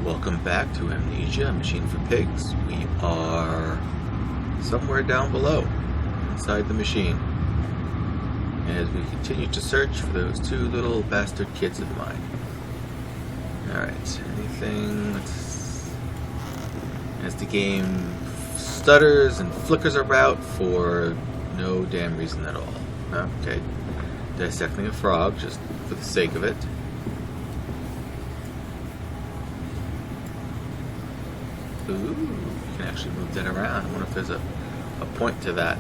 Welcome back to Amnesia, a Machine for Pigs. We are somewhere down below, inside the machine, as we continue to search for those two little bastard kids of mine. Alright, anything as the game stutters and flickers about for no damn reason at all. Okay, dissecting a frog just for the sake of it. Ooh, you can actually move that around. I wonder if there's a point to that.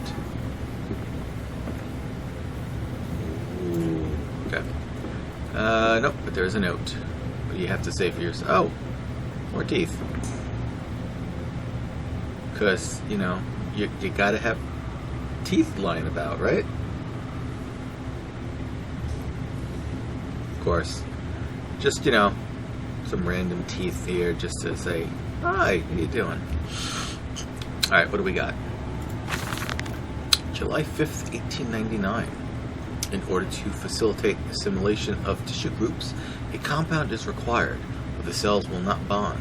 Ooh, okay. Nope, but there's a note. What do you have to say for yourself? Oh, more teeth. Because, you know, you gotta have teeth lying about, right? Of course. Just, you know, some random teeth here just to say, hi, how you doing? Alright, what do we got? July 5th, 1899. In order to facilitate assimilation of tissue groups, a compound is required, or the cells will not bond.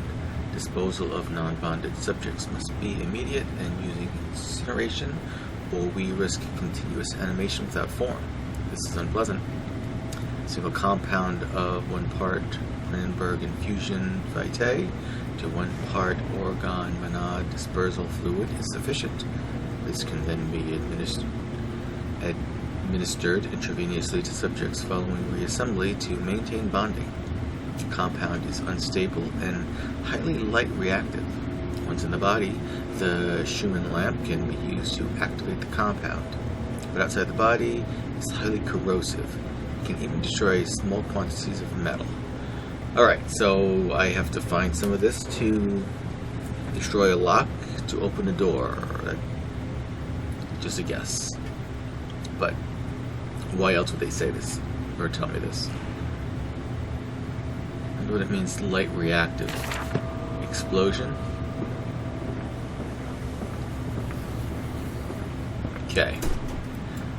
Disposal of non-bonded subjects must be immediate and using incineration, or we risk continuous animation without form. This is unpleasant. A single compound of 1 part Brandenburg infusion vitae to 1 part Oregon monad dispersal fluid is sufficient. This can then be administered intravenously to subjects following reassembly to maintain bonding. The compound is unstable and highly light reactive. Once in the body, the Schumann lamp can be used to activate the compound. But outside the body, it's highly corrosive. It can even destroy small quantities of metal. Alright, so I have to find some of this to destroy a lock to open a door. Just a guess. But why else would they say this? Or tell me this? I wonder what it means, light reactive. Explosion? Okay.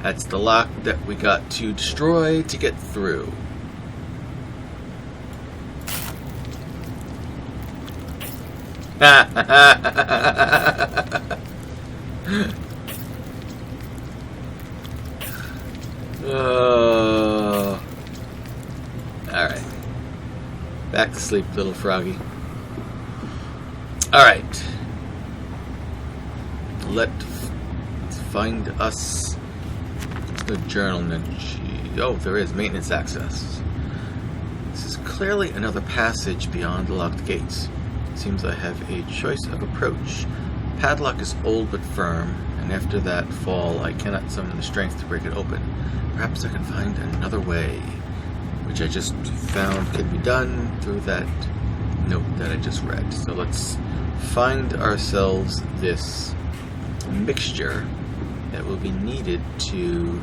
That's the lock that we got to destroy to get through. Alright. Back to sleep, little froggy. Alright. Let's find us a journal. Oh, there is maintenance access. This is clearly another passage beyond the locked gates. Seems I have a choice of approach. Padlock is old but firm, and after that fall I cannot summon the strength to break it open. Perhaps I can find another way, which I just found can be done through that note that I just read. So let's find ourselves this mixture that will be needed to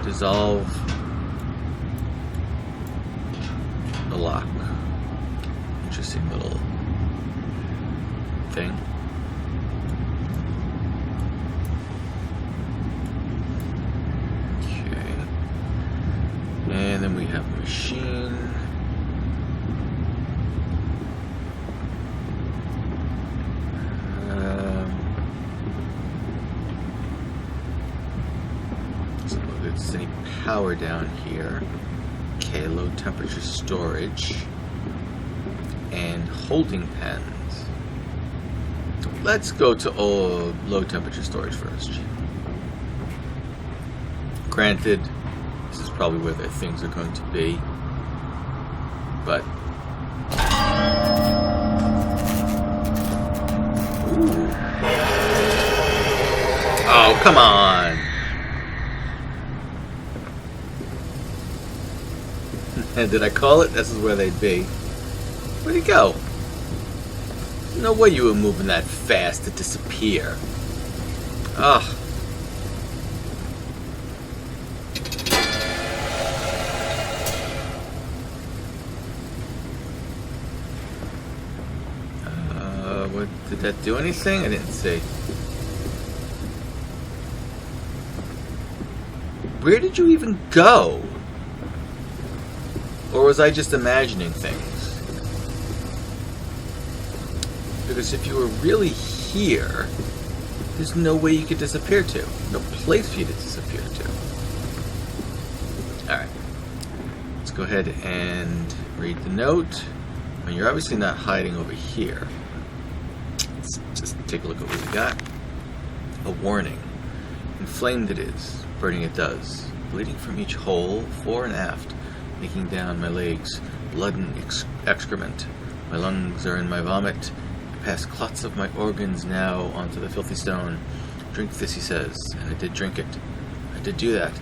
dissolve the lock. Interesting little thing. Okay. And then we have a machine. So if there's any power down here. Okay, low temperature storage. And holding pens. Let's go to low temperature storage first. Granted, this is probably where the things are going to be, but ooh. Oh, come on. And did I call it? This is where they'd be. Where'd he go? No way you were moving that fast to disappear. Ugh. What, did that do anything? I didn't see. Where did you even go? Or was I just imagining things? Because if you were really here, there's no way you could disappear to. No place for you to disappear to. Alright. Let's go ahead and read the note. I mean, you're obviously not hiding over here. Let's just take a look at what we got. A warning. Inflamed it is. Burning it does. Bleeding from each hole, fore and aft. Making down my legs. Blood and excrement. My lungs are in my vomit. Past clots of my organs now onto the filthy stone. Drink this, he says, and I did drink it. I did do that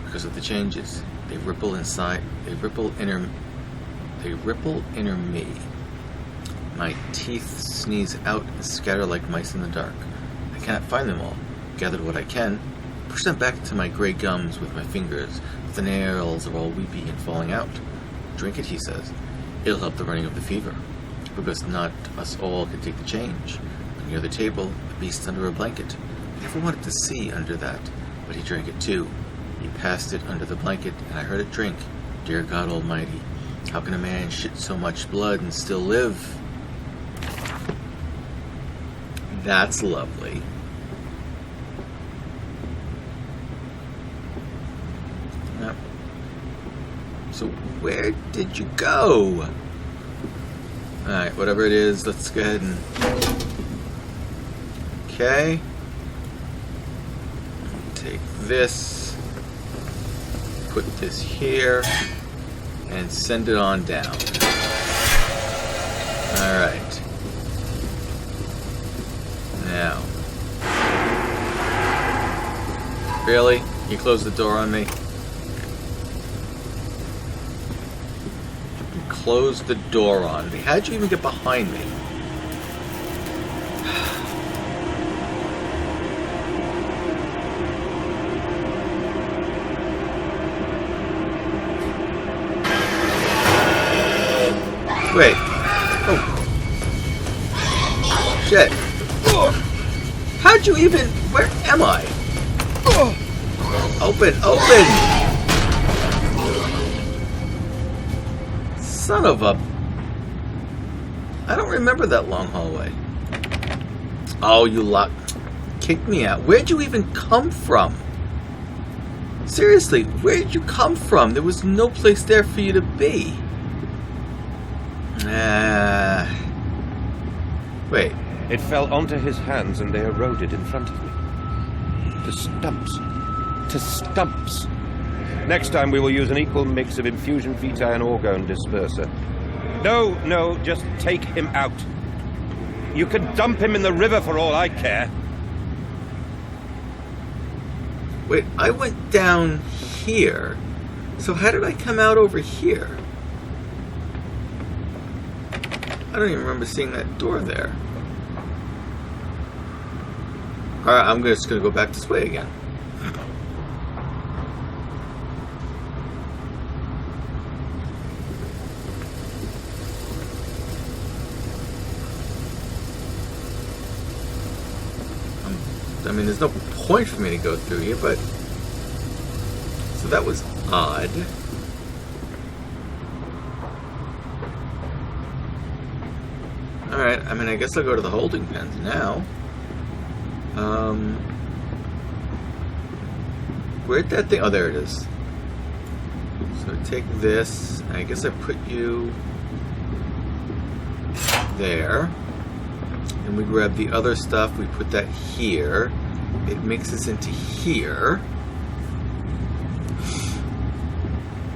because of the changes. They ripple inside. They ripple inner me. My teeth sneeze out and scatter like mice in the dark. I cannot find them all. Gathered what I can. Push them back to my gray gums with my fingers. But the nails are all weepy and falling out. Drink it, he says. It'll help the running of the fever. Because not us all can take the change. When near the table, a beast under a blanket. I never wanted to see under that, but he drank it too. He passed it under the blanket, and I heard it drink. Dear God Almighty, how can a man shit so much blood and still live? That's lovely. Now, so where did you go? Alright, whatever it is, let's go ahead and... Okay. Take this. Put this here. And send it on down. Alright. Now. Really? You closed the door on me? Closed the door on me. How'd you even get behind me? Wait. Oh. Shit. How'd you even... Where am I? Open, open! Son of a... I don't remember that long hallway. Oh, you kicked me out. Where'd you even come from? Seriously, where'd you come from? There was no place there for you to be. Wait. It fell onto his hands and they eroded in front of me. To stumps. To stumps. Next time we will use an equal mix of infusion vitae and orgone disperser. No, just take him out. You can dump him in the river for all I care. Wait, I went down here. So how did I come out over here? I don't even remember seeing that door there. Alright, I'm just going to go back this way again. I mean, there's no point for me to go through here, but... So that was odd. Alright, I mean, I guess I'll go to the holding pens now. Where'd that thing... Oh, there it is. So take this. I guess I put you... there. And we grab the other stuff. We put that here. It mixes into here.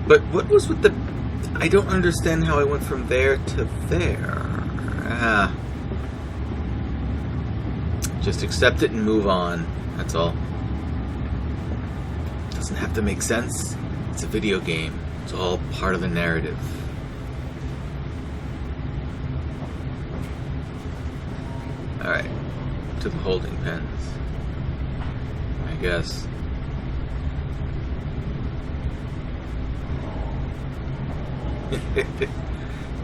But what was with the... I don't understand how I went from there to there. Just accept it and move on. That's all. Doesn't have to make sense. It's a video game. It's all part of the narrative. Alright. To the holding pens. I guess.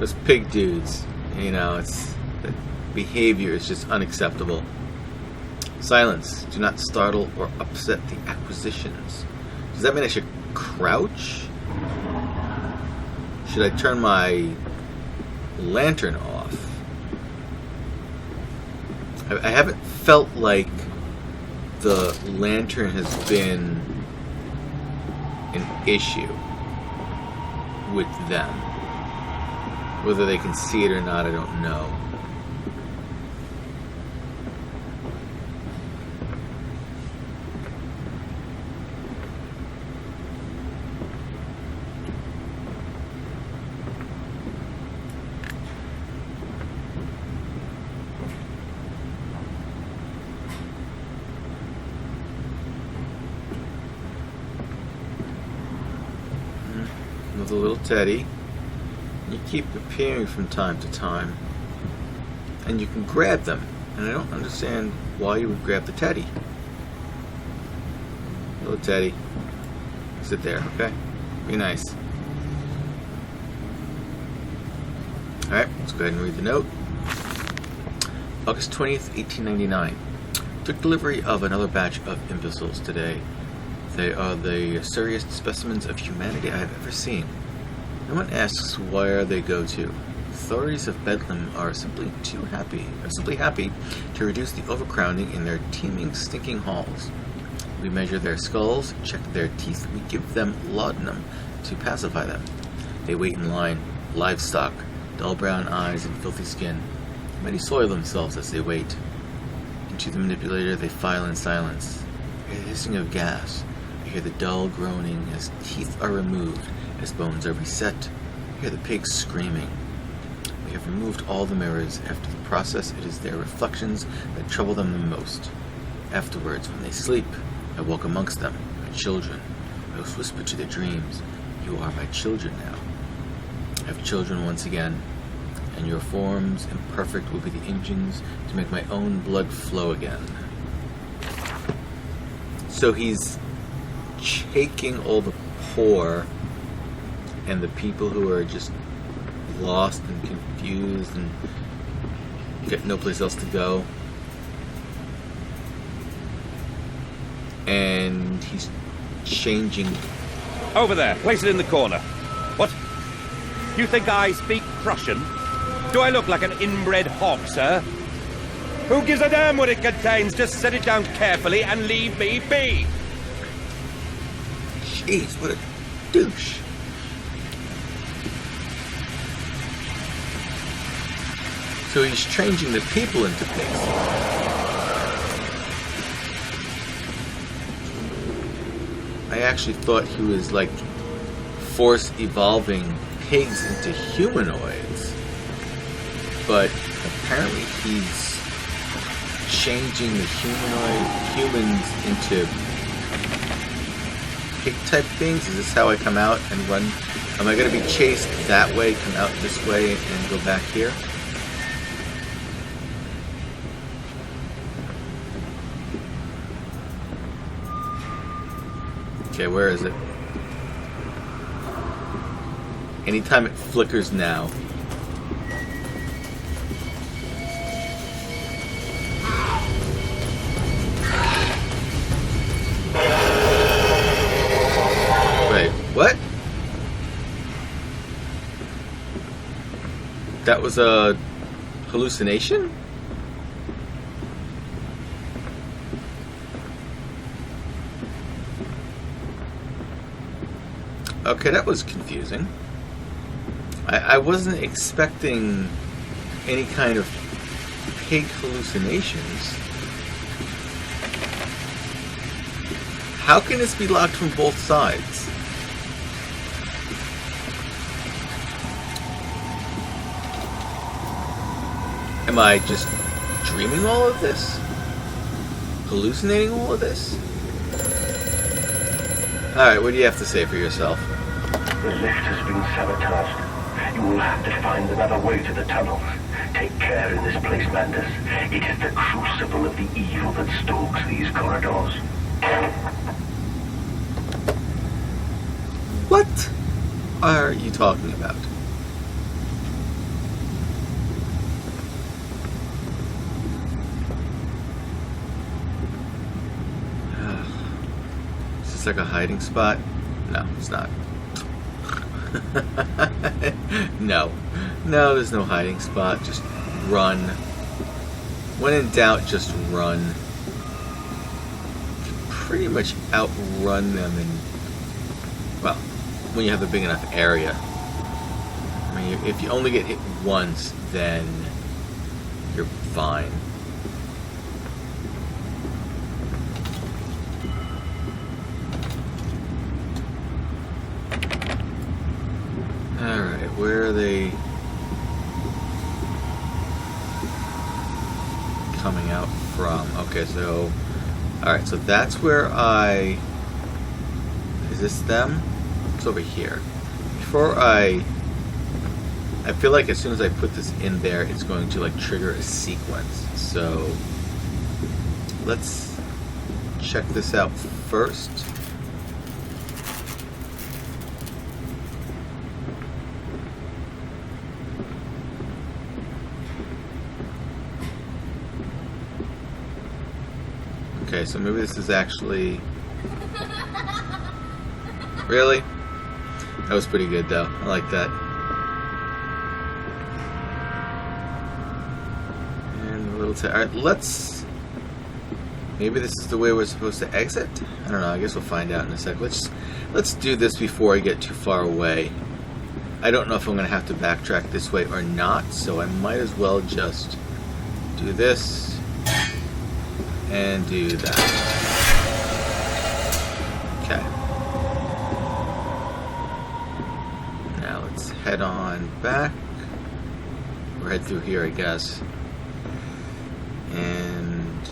Those pig dudes. You know, it's... The behavior is just unacceptable. Silence. Do not startle or upset the acquisitions. Does that mean I should crouch? Should I turn my lantern off? I haven't felt like the lantern has been an issue with them. Whether they can see it or not, I don't know. With a little teddy. You keep appearing from time to time. And you can grab them. And I don't understand why you would grab the teddy. Little teddy. Sit there, okay? Be nice. Alright, let's go ahead and read the note. August 20th, 1899. Took delivery of another batch of imbeciles today. They are the sorriest specimens of humanity I have ever seen. No one asks where they go to. Authorities of Bedlam are simply happy to reduce the overcrowding in their teeming, stinking halls. We measure their skulls, check their teeth, we give them laudanum to pacify them. They wait in line, livestock, dull brown eyes and filthy skin. Many soil themselves as they wait. Into the manipulator they file in silence. I hear the hissing of gas. I hear the dull groaning as teeth are removed, as bones are reset. I hear the pigs screaming. We have removed all the mirrors. After the process, it is their reflections that trouble them the most. Afterwards, when they sleep, I walk amongst them, my children. I whisper to their dreams, "You are my children now." I have children once again, and your forms imperfect will be the engines to make my own blood flow again. So he's taking all the poor and the people who are just lost and confused and get no place else to go, and he's changing. Over there, place it in the corner. What? You think I speak Prussian? Do I look like an inbred hog, sir? Who gives a damn what it contains? Just set it down carefully and leave me be. Jeez, what a douche. So he's changing the people into pigs. I actually thought he was like force evolving pigs into humanoids. But apparently he's changing the humans into pig type things. Is this how I come out and run? Am I going to be chased that way, come out this way, and go back here? Okay, where is it? Anytime it flickers now. Wait, what? That was a hallucination? Okay, that was confusing. I wasn't expecting any kind of pig hallucinations. How can this be locked from both sides? Am I just dreaming all of this? Hallucinating all of this? Alright, what do you have to say for yourself? The lift has been sabotaged. You will have to find another way to the tunnels. Take care in this place, Mandus. It is the crucible of the evil that stalks these corridors. What are you talking about? Is this like a hiding spot? No, it's not. No. No, there's no hiding spot. Just run. When in doubt, just run. You can pretty much outrun them in, well, when you have a big enough area. I mean, if you only get hit once, then you're fine. Alright, where are they coming out from? Okay, so... Alright, so that's where I... Is this them? It's over here. Before I feel like as soon as I put this in there, it's going to like trigger a sequence. So let's check this out first. Okay, so maybe this is actually... Really? That was pretty good though. I like that. Alright, let's... Maybe this is the way we're supposed to exit? I don't know, I guess we'll find out in a sec. Let's do this before I get too far away. I don't know if I'm going to have to backtrack this way or not, so I might as well just do this and do that. Okay. Now let's head on back. Or head through here, I guess. And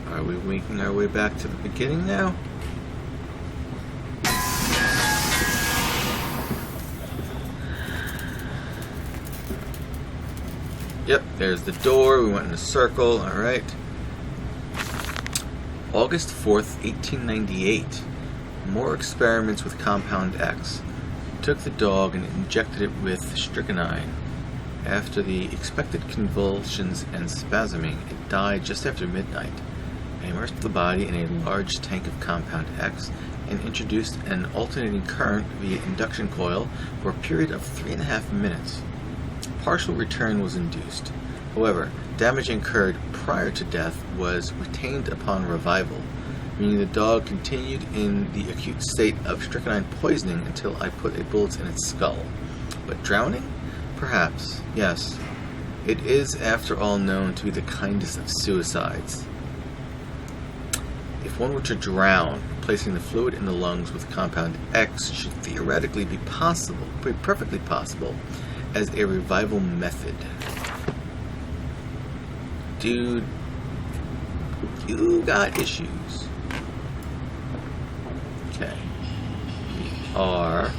are we making our way back to the beginning now? Yep, there's the door. We went in a circle. Alright. August 4th, 1898. More experiments with Compound X. Took the dog and injected it with strychnine. After the expected convulsions and spasming, it died just after midnight. I immersed the body in a large tank of Compound X and introduced an alternating current via induction coil for a period of 3.5 minutes. Partial return was induced. However, damage incurred prior to death was retained upon revival, meaning the dog continued in the acute state of strychnine poisoning until I put a bullet in its skull. But drowning? Perhaps, yes. It is, after all, known to be the kindest of suicides. If one were to drown, placing the fluid in the lungs with Compound X should theoretically be possible, perfectly possible, as a revival method. Dude, you got issues. Okay. We are...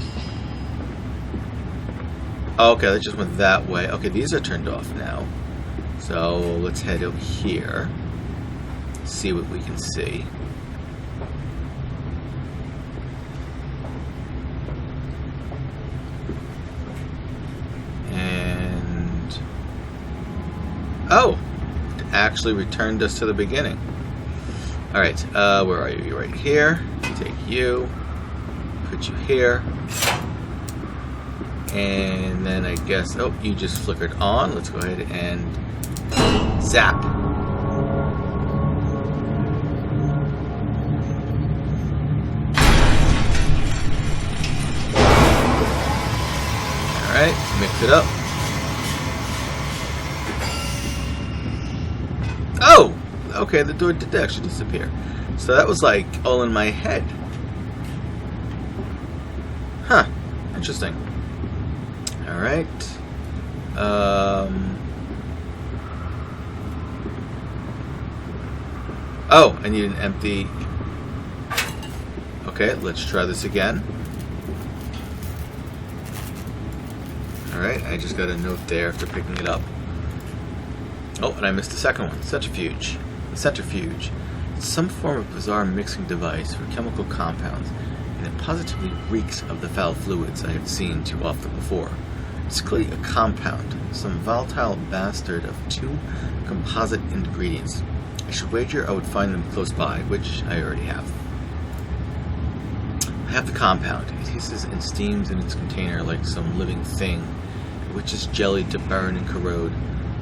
Oh, okay, that just went that way. Okay, these are turned off now. So let's head over here. See what we can see. And... Oh! It actually returned us to the beginning. Alright, where are you? You're right here. Take you. Put you here. And then I guess... Oh, you just flickered on. Let's go ahead and... Zap! Alright, mix it up. Oh! Okay, the door did actually disappear. So that was like all in my head. Huh. Interesting. Alright. Oh, I need an empty... Okay, let's try this again. Alright, I just got a note there after picking it up. Oh, and I missed the second one. Centrifuge. The centrifuge. It's some form of bizarre mixing device for chemical compounds, and it positively reeks of the foul fluids I have seen too often before. It's clearly a compound, some volatile bastard of two composite ingredients. I should wager I would find them close by, which I already have. have the compound. It hisses and steams in its container like some living thing, which is jellied to burn and corrode.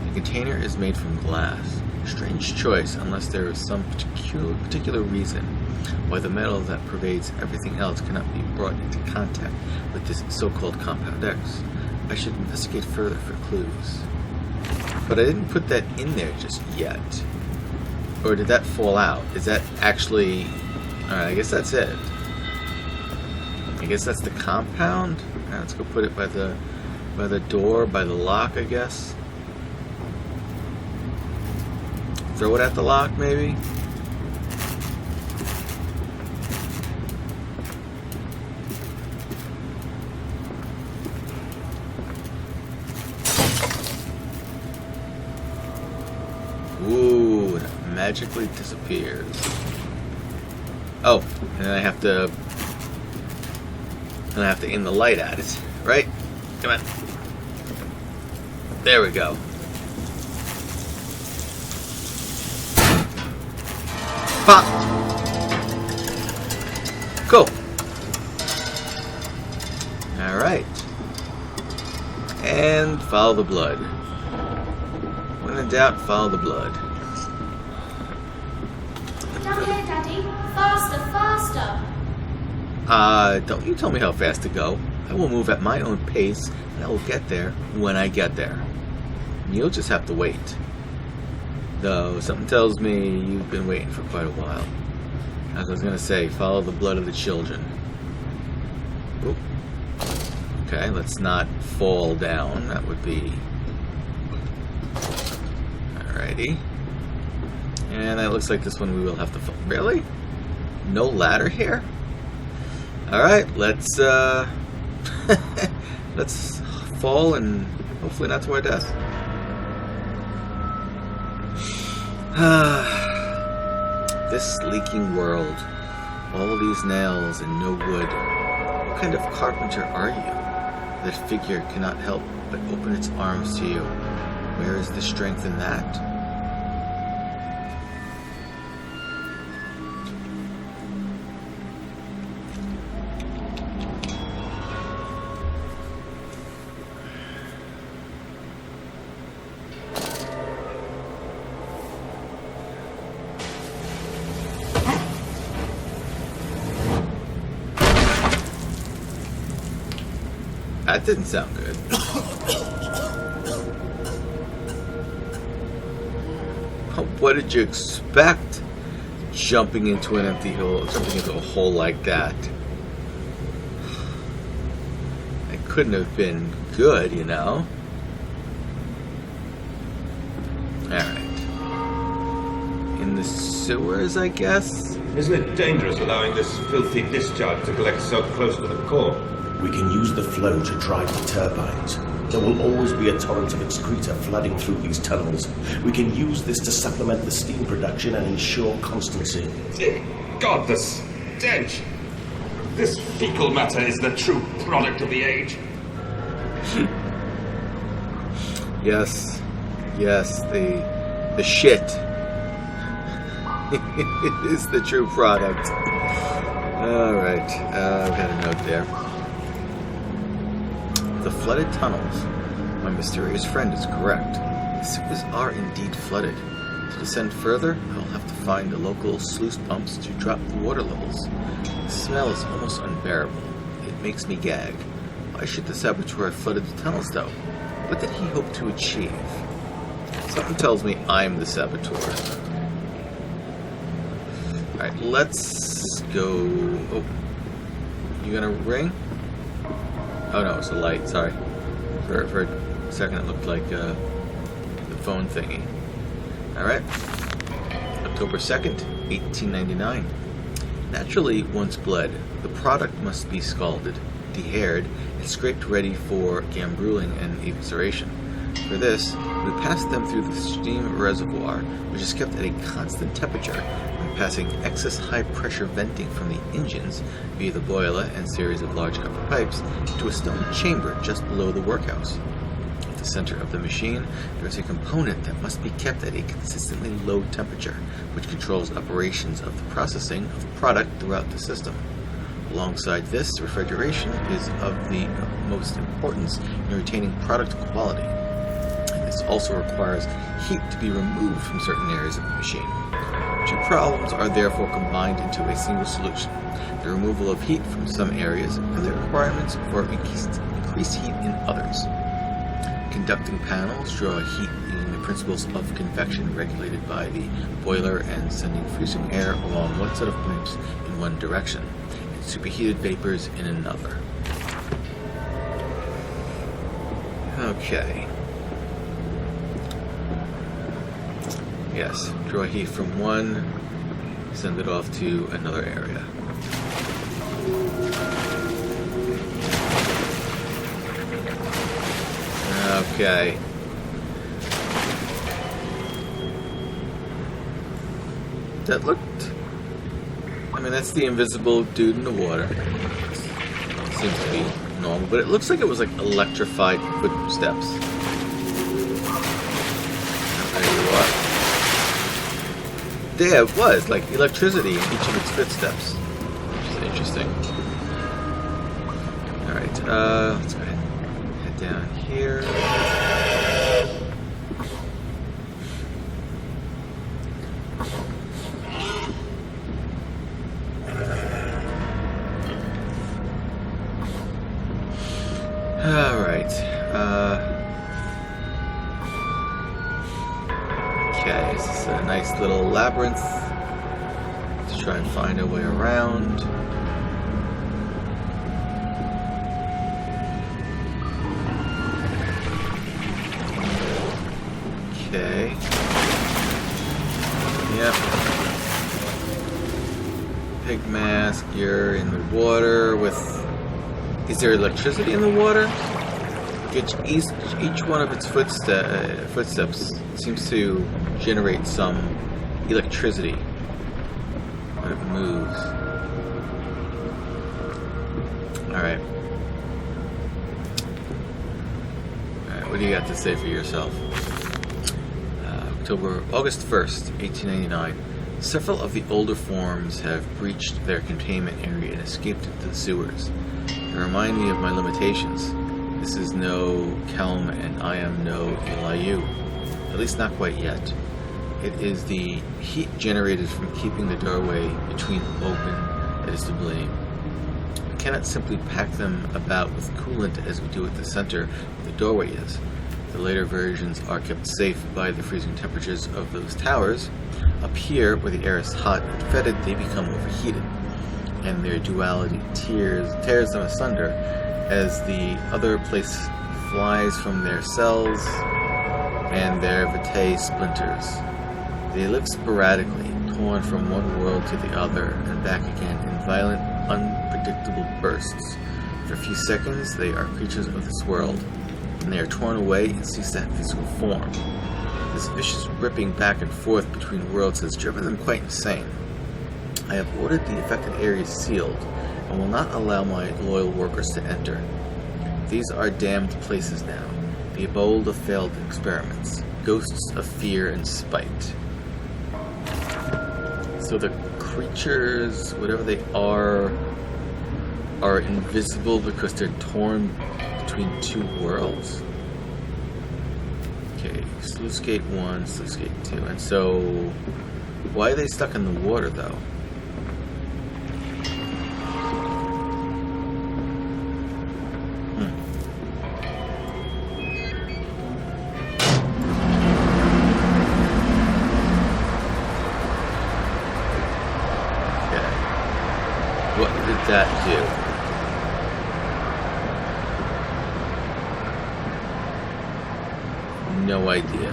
The container is made from glass. Strange choice, unless there is some particular reason why the metal that pervades everything else cannot be brought into contact with this so-called Compound X. I should investigate further for clues. But I didn't put that in there just yet. Or did that fall out? Is that actually... Alright, I guess that's it. I guess that's the compound? Alright, let's go put it by the door, by the lock, I guess. Throw it at the lock, maybe? Ooh, it magically disappears. Oh, and then I have to aim the light at it, right? Come on. There we go. Pop! Cool. Alright. And follow the blood. When in doubt, follow the blood. Down here, Daddy. Faster, faster. Don't you tell me how fast to go. I will move at my own pace, and I will get there when I get there. You'll just have to wait. Though, something tells me you've been waiting for quite a while. As I was gonna say, follow the blood of the children. Oop. Okay, let's not fall down. That would be... Alrighty. And that looks like this one we will have to fall. Really? No ladder here? Alright, let's let's fall and hopefully not to our death. This leaking world. All these nails and no wood. What kind of carpenter are you? That figure cannot help but open its arms to you. Where is the strength in that? That didn't sound good. What did you expect? Jumping into an empty hole, jumping into a hole like that. It couldn't have been good, you know? Alright. In the sewers, I guess? Isn't it dangerous allowing this filthy discharge to collect so close to the core? We can use the flow to drive the turbines. There will always be a torrent of excreta flooding through these tunnels. We can use this to supplement the steam production and ensure constancy. God, the stench! This fecal matter is the true product of the age. Yes. Yes, the shit is the true product. Alright, I've got a note there. The flooded tunnels. My mysterious friend is correct. The sewers are indeed flooded. To descend further, I will have to find the local sluice pumps to drop the water levels. The smell is almost unbearable. It makes me gag. Why should the saboteur have flooded the tunnels, though? What did he hope to achieve? Something tells me I'm the saboteur. Alright, let's go... Oh. You gonna ring? Oh no, it's a light, sorry. For a second it looked like the phone thingy. Alright. October 2nd, 1899. Naturally, once bled, the product must be scalded, dehaired, and scraped ready for gambruling and evisceration. For this, we pass them through the steam reservoir, which is kept at a constant temperature, and passing excess high-pressure venting from the engines via the boiler and series of large copper pipes into a stone chamber just below the workhouse. At the center of the machine, there is a component that must be kept at a consistently low temperature, which controls operations of the processing of the product throughout the system. Alongside this, refrigeration is of the most importance in retaining product quality. And this also requires heat to be removed from certain areas of the machine. Two problems are therefore combined into a single solution: the removal of heat from some areas and the requirements for increased heat in others. Conducting panels draw heat using the principles of convection regulated by the boiler and sending freezing air along one set of pipes in one direction and superheated vapors in another. Okay. Yes, draw heat from one, send it off to another area. Okay. That looked... I mean, that's the invisible dude in the water. Seems to be normal, but it looks like it was like electrified footsteps. I'll tell you what. Yeah, it was like electricity in each of its footsteps, which is interesting. Alright, let's go ahead and head down here. Alright, okay, this is a nice little labyrinth to try and find our way around. Okay. Yep. Pig mask, you're in the water with... Is there electricity in the water? Each one of its footsteps seems to generate some electricity when it moves. Alright. Alright, what do you got to say for yourself? August 1st, 1899. Several of the older forms have breached their containment area and escaped into the sewers. They remind me of my limitations. This is no Kelm and I am no Eliu. At least not quite yet. It is the heat generated from keeping the doorway between open that is to blame. We cannot simply pack them about with coolant as we do at the center where the doorway is. The later versions are kept safe by the freezing temperatures of those towers. Up here, where the air is hot and fetid, they become overheated, and their duality tears them asunder as the other place flies from their cells and their vitae splinters. They live sporadically, torn from one world to the other and back again in violent, unpredictable bursts. For a few seconds, they are creatures of this world, and they are torn away and cease to have physical form. This vicious ripping back and forth between worlds has driven them quite insane. I have ordered the affected areas sealed, and will not allow my loyal workers to enter. These are damned places now, the abode of failed experiments, ghosts of fear and spite. So the creatures, whatever they are invisible because they're torn between two worlds? Okay, sluice gate 1, sluice gate 2. And so, why are they stuck in the water, though? Okay. What did that do? No idea.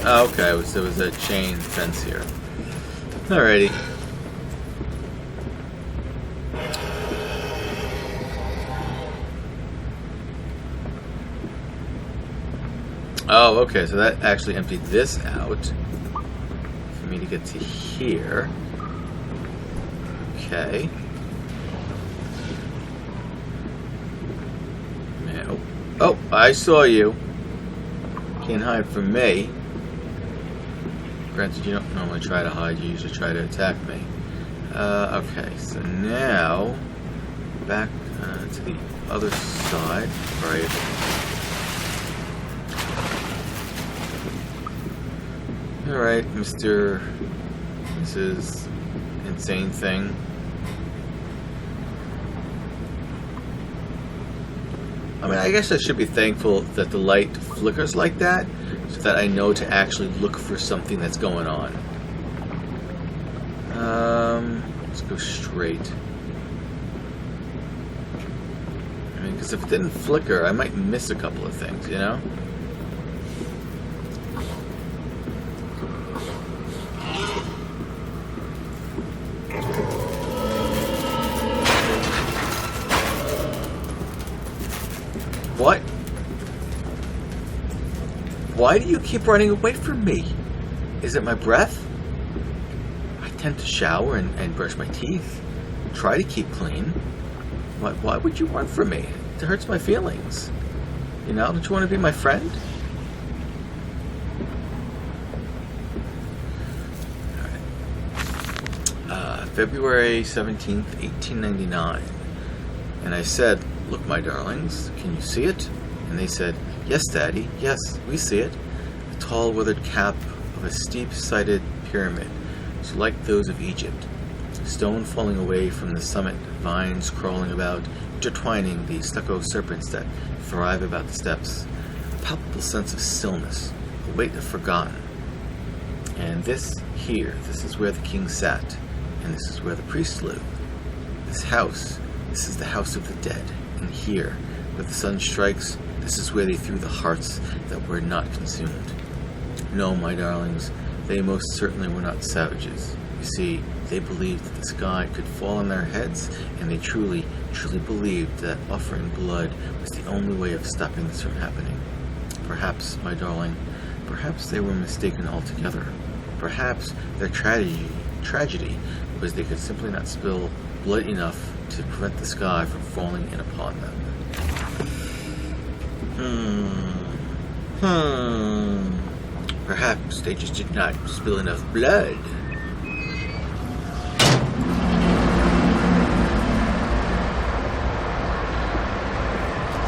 Oh, okay, so there was a chain fence here. Alrighty. Oh, okay, so that actually emptied this out for me to get to here. Okay. Oh, I saw you. Can't hide from me. Granted, you don't normally try to hide, you usually try to attack me. Okay, so now back to the other side. Right. Alright, Mrs. Insane Thing. I mean, I guess I should be thankful that the light flickers like that, so that I know to actually look for something that's going on. Let's go straight. I mean, because if it didn't flicker, I might miss a couple of things, you know? What? Why do you keep running away from me? Is it my breath? I tend to shower and brush my teeth. Try to keep clean. Why would you run from me? It hurts my feelings. You know, don't you want to be my friend? Alright. February 17th, 1899. And I said, "Look, my darlings, can you see it?" And they said, "Yes, Daddy, yes, we see it. The tall, weathered cap of a steep-sided pyramid, so like those of Egypt. Stone falling away from the summit, vines crawling about, intertwining the stucco serpents that thrive about the steps. A palpable sense of stillness, a weight of forgotten. And this is where the king sat, and this is where the priest lived. This is the house of the dead, and here, where the sun strikes, this is where they threw the hearts that were not consumed. No, my darlings, they most certainly were not savages. You see, they believed that the sky could fall on their heads, and they truly, truly believed that offering blood was the only way of stopping this from happening. Perhaps, my darling, perhaps they were mistaken altogether. Perhaps their tragedy was they could simply not spill blood enough to prevent the sky from falling in upon them. Perhaps they just did not spill enough blood.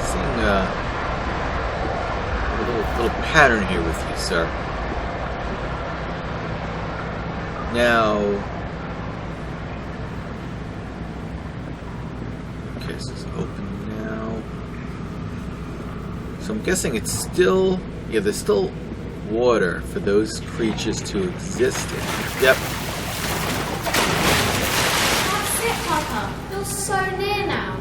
Seeing a little pattern here with you, sir. Now, okay, this is open now. So I'm guessing it's still, yeah, there's still water for those creatures to exist in. Yep. That's it, Papa. You're so near now.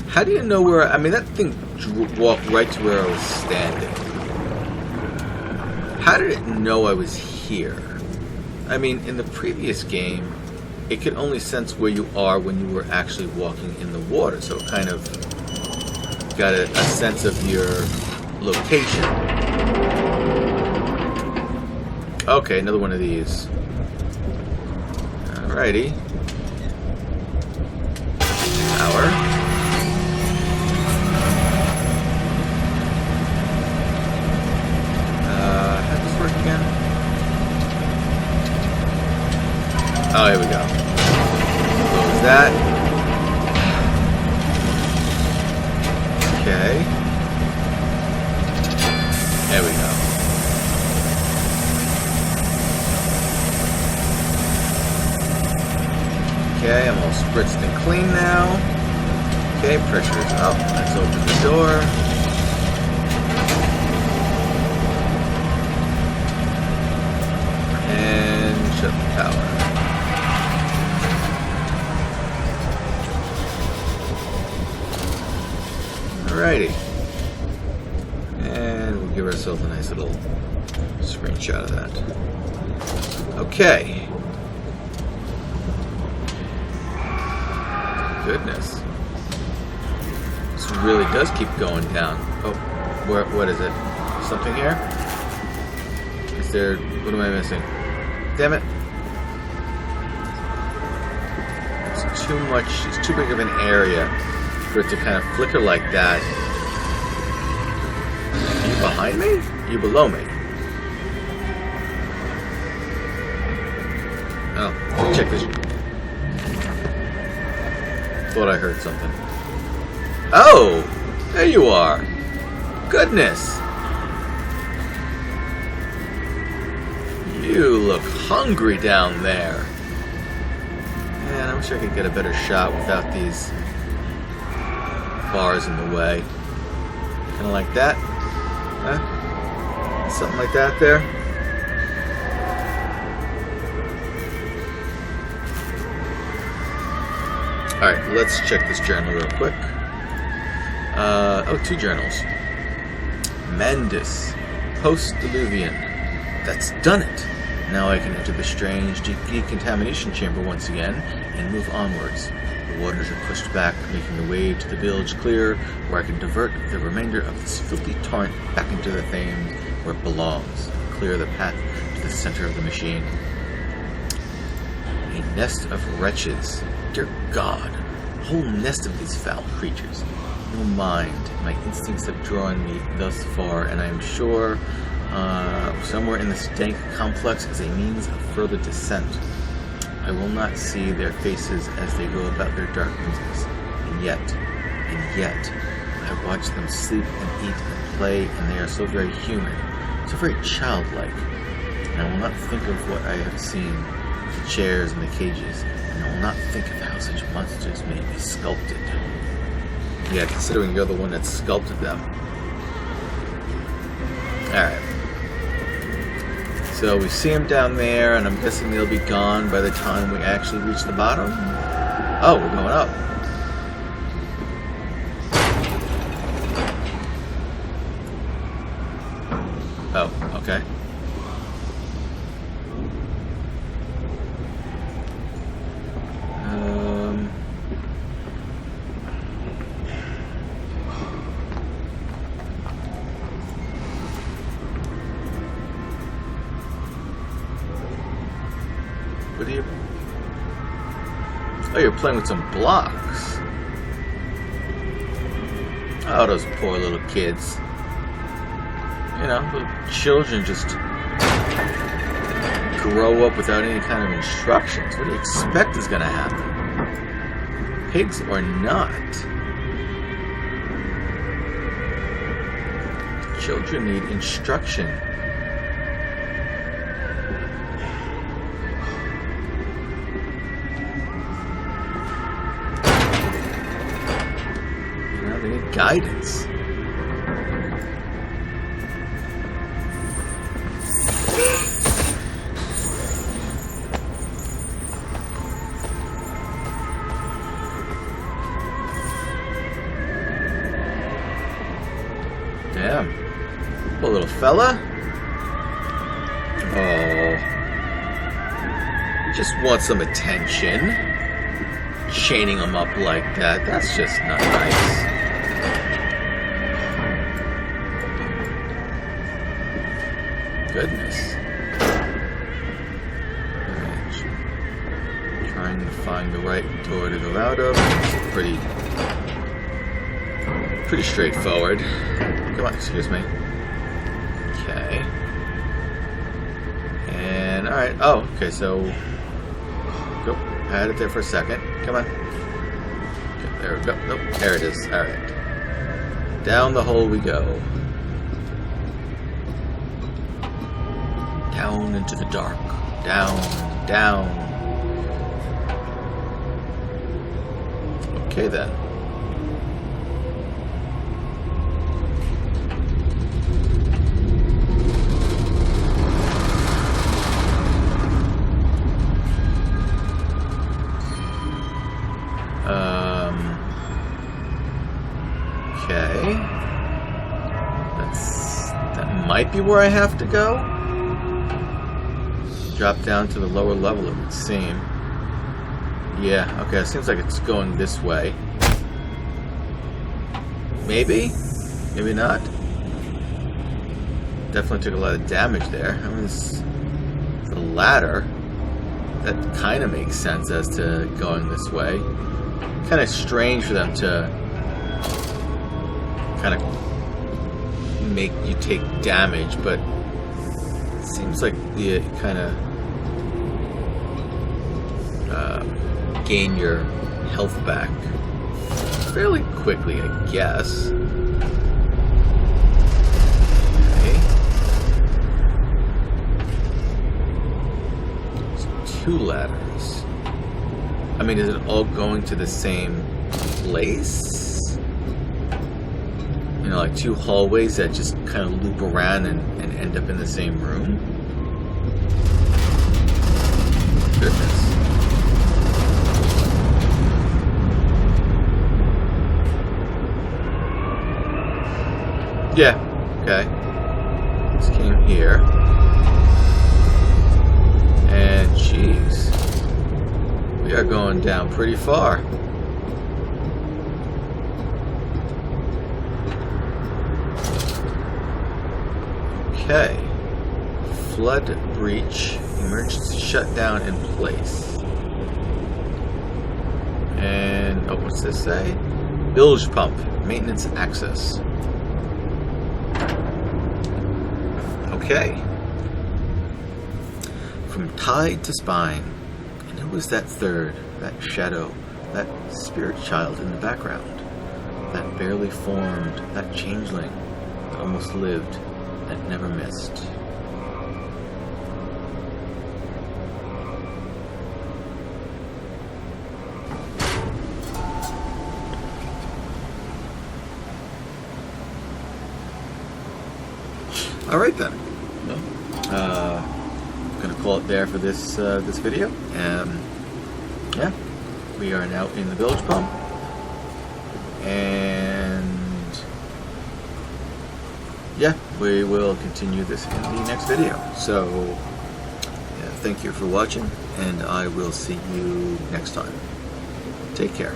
How do you know where? I mean, that thing walked right to where I was standing. How did it know I was here? I mean, in the previous game, it could only sense where you are when you were actually walking in the water, so it kind of got a sense of your location. Okay, another one of these. Alrighty. Power. How does this work again? Oh, here we go. Close that. Okay. There we go. Okay, I'm all spritzed and clean now. Okay, pressure's up. Let's open the door. And shut the power. Alrighty. And we'll give ourselves a nice little screenshot of that. Okay. Goodness. This really does keep going down. Oh, what is it? Something here? Is there... what am I missing? Damn it. It's too much, it's too big of an area for it to kind of flicker like that behind me? Are you below me? Oh, check this. Thought I heard something. Oh! There you are! Goodness! You look hungry down there. Man, I wish I could get a better shot without these bars in the way. Kind of like that. Huh? Something like that there. Alright, let's check this journal real quick. Oh, 2 journals. Mandus. Post-Diluvian. That's done it! Now I can enter the strange decontamination chamber once again and move onwards. The waters are pushed back, making the way to the village clear, where I can divert the remainder of this filthy torrent back into the Thames where it belongs, and clear the path to the center of the machine. A nest of wretches. Dear God, a whole nest of these foul creatures. No mind. My instincts have drawn me thus far, and I am sure somewhere in this dank complex is a means of further descent. I will not see their faces as they go about their dark business. And yet, I watch them sleep and eat and play, and they are so very human, so very childlike. And I will not think of what I have seen, the chairs and the cages, and I will not think of how such monsters may be sculpted. Yeah, considering you're the one that sculpted them. Alright. So we see them down there, and I'm guessing they'll be gone by the time we actually reach the bottom. Oh, we're going up. Oh, okay. What are you... Oh, you're playing with some blocks. Oh, those poor little kids. You know, little children just grow up without any kind of instructions. What do you expect is going to happen? Pigs or not? Children need instruction. They need guidance. Damn. Poor little fella. Oh. Just want some attention. Chaining him up like that. That's just not nice. Goodness. Right. Trying to find the right door to go out of. It's pretty straightforward. Come on, excuse me. Okay. And alright. Oh, okay, so go. I had it there for a second. Come on. Okay, there we go. Nope, there it is. Alright. Down the hole we go. Down into the dark. Down, down. Okay then. Okay. That might be where I have to go. Drop down to the lower level, it would seem. Yeah, okay, it seems like it's going this way. Maybe? Maybe not. Definitely took a lot of damage there. I mean, it's the ladder. That kind of makes sense as to going this way. Kind of strange for them to kind of make you take damage, but it seems like you kind of gain your health back fairly quickly, I guess. Okay. So 2 ladders. I mean, is it all going to the same place? You know, like 2 hallways that just kind of loop around and end up in the same room? Goodness. Yeah, okay. This came here. And jeez. We are going down pretty far. Okay. Flood breach. Emergency shutdown in place. And, oh, what's this say? Bilge pump. Maintenance access. Okay. From tide to spine. And who was that third? That shadow? That spirit child in the background? That barely formed? That changeling that almost lived? That never missed? All right then. Well, gonna call it there for this this video. Yeah, we are now in the bilge pump, and yeah, we will continue this in the next video. So, yeah, thank you for watching, and I will see you next time. Take care.